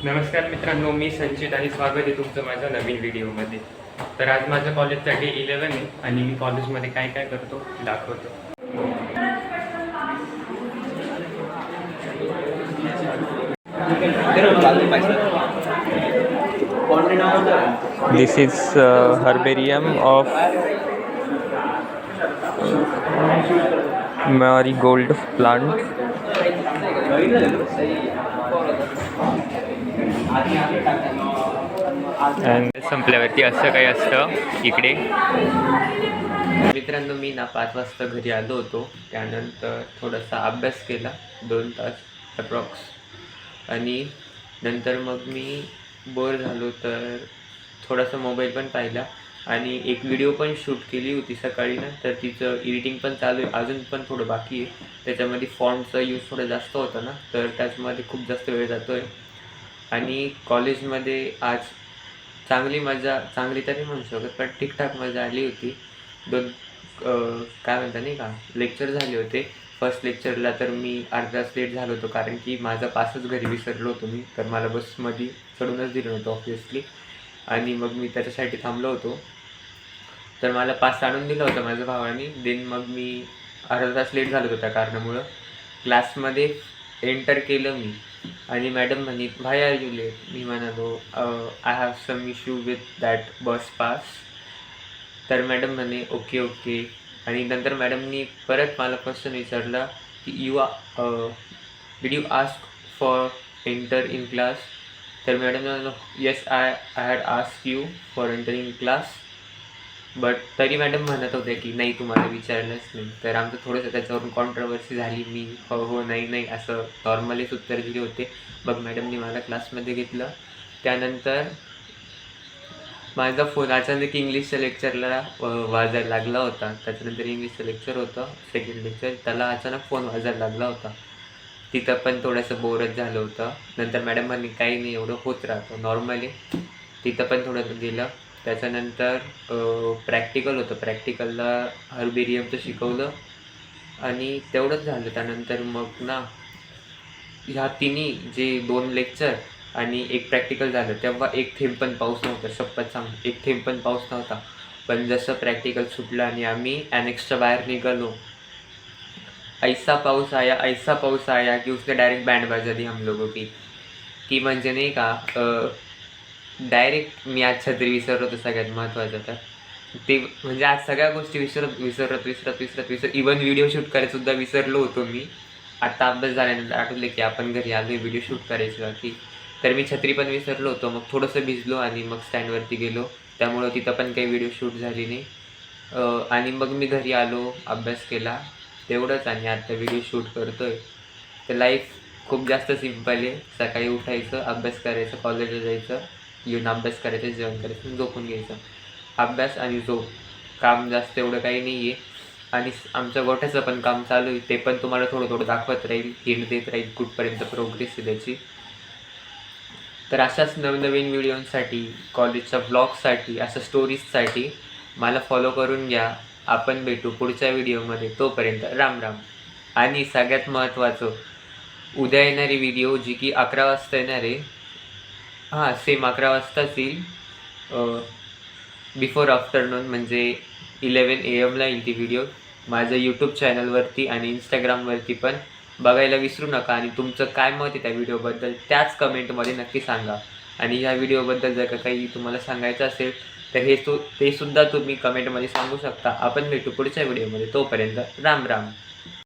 नमस्कार मित्रांनो, मी संचित आणि स्वागत आहे तुमचं माझ्या नवीन व्हिडिओमध्ये. तर आज माझ्या कॉलेजचा डे 11 आहे आणि मी कॉलेजमध्ये काय काय करतो दाखवतो. This is herbarium of marigold plant. आणि संपल्यावरती असं काही असतं इकडे. मित्रांनो, मी ना 5 वाजता घरी आलो होतो. त्यानंतर थोडासा अभ्यास केला 2 तास अप्रॉक्स. आणि नंतर मग मी बोर झालो तर थोडासा मोबाईल पण पाहिला आणि एक व्हिडिओ पण शूट केली होती सकाळी ना. तर तिचं एडिटिंग पण चालू आहे, अजून पण थोडं बाकी आहे. त्याच्यामध्ये फॉन्टचा यूज थोडा जास्त होता ना, तर त्याच्यामध्ये खूप जास्त वेळ जातो आहे. आणि कॉलेजमध्ये आज चांगली तरी म्हणू शकत, पण ठीकठाक मजा आली होती. 2 काय म्हणता नाही का लेक्चर झाले होते. फर्स्ट लेक्चरला तर मी अर्धा तास लेट झालो होतो, कारण की माझा पासच घरी विसरलो होतो मी. तर मला बसमध्ये चढूनच दिलं नव्हतं ऑब्व्हियसली, आणि मग मी त्याच्यासाठी थांबलो होतो. तर मला पास आणून दिला होता माझ्या भावाने. देन मग मी अर्धा तास लेट झालो होतो त्या कारणामुळं. क्लासमध्ये एंटर केलं मी आणि मॅडम म्हणे, व्हाय आर यू लेट? मी म्हणालो, I have some issue with that bus pass. तर मॅडम म्हणे ओके. आणि नंतर मॅडमनी परत मला क्वेश्चन विचारला की did you ask for enter in class? तर मॅडम म्हणालो, yes I had ask you for entering in class. But तरी मॅडम म्हणत होत्या की नाही, तुम्हाला विचारलंच नाही. तर आमचं थोडंसं त्याच्यावरून कॉन्ट्रोवर्सी झाली. मी हो नाही असं नॉर्मलीच उत्तर दिले होते. मग मॅडमनी मला क्लासमध्ये घेतलं. त्यानंतर माझा फोन अचानक इंग्लिशच्या लेक्चरला वाजायला लागला होता. त्याच्यानंतर इंग्लिशचं लेक्चर होतं, सेकंड लेक्चर. त्याला अचानक फोन वाजायला लागला होता. तिथं पण थोडंसं बोरच झालं होतं. नंतर मॅडम म्हणे काही नाही, एवढं होत राहतं नॉर्मली. तिथं पण थोडं गेलं. त्याच्यानंतर प्रॅक्टिकल होतं. प्रॅक्टिकलला हर्बेरियमचं शिकवलं आणि तेवढंच झालं. त्यानंतर मग ना ह्या तिन्ही जे 2 लेक्चर आणि एक प्रॅक्टिकल झालं, तेव्हा एक थेंब पण पाऊस नव्हता. शपथ सांग, एक थेंब पण पाऊस नव्हता. पण जसं प्रॅक्टिकल सुटलं आणि आम्ही ॲनेक्सच्या बाहेर निघालो, ऐसा पाऊस आया की उसने डायरेक्ट बँड बजा दी हम लोगों की म्हणजे नाही का, डायरेक्ट मी आज छत्री विसरलो होतो. सगळ्यात महत्त्वाचं तर ते म्हणजे आज सगळ्या गोष्टी विसरत इवन व्हिडिओ शूट करायचं सुद्धा विसरलो होतो मी. आता अभ्यास झाल्यानंतर आठवले की आपण घरी आलो, व्हिडिओ शूट करायचं की. तर मी छत्री पण विसरलो होतो. मग थोडंसं भिजलो आणि मग स्टँडवरती गेलो. त्यामुळं तिथं पण काही व्हिडिओ शूट झाली नाही. आणि मग मी घरी आलो, अभ्यास केला, तेवढंच. आणि आता व्हिडिओ शूट करतो आहे. तर लाईफ खूप जास्त सिम्पल आहे. सकाळी उठायचं, अभ्यास करायचं, कॉलेजला जायचं, येऊन अभ्यास करायचं, जेवण करायचं, झोपून घ्यायचं. अभ्यास आणि झोप, काम जास्त एवढं काही नाही आहे. आणि आमच्या गोठ्याचं पण काम चालू आहे. ते पण तुम्हाला थोडं दाखवत राहील, हिंट देत राहील कुठपर्यंत प्रोग्रेस आहे त्याची. तर अशाच नवनवीन व्हिडिओसाठी, कॉलेजच्या ब्लॉगसाठी, असं स्टोरीजसाठी मला फॉलो करून घ्या. आपण भेटू पुढच्या व्हिडिओमध्ये. तोपर्यंत राम राम. आणि सगळ्यात महत्त्वाचं, उद्या येणारी व्हिडिओ जी की 11 वाजता येणार आहे. हां, सेम 11 वाजताच येईल. बिफोर आफ्टरनून म्हणजे 11 AM येईल ती व्हिडिओ. माझ्या यूट्यूब चॅनलवरती आणि इंस्टाग्रामवरती पण बघायला विसरू नका. आणि तुमचं काय मत आहे त्या व्हिडिओबद्दल त्याच कमेंटमध्ये नक्की सांगा. आणि ह्या व्हिडिओबद्दल जर का काही तुम्हाला सांगायचं असेल तर ते सुद्धा तुम्ही कमेंटमध्ये सांगू शकता. आपण भेटू पुढच्या व्हिडिओमध्ये. तोपर्यंत राम राम.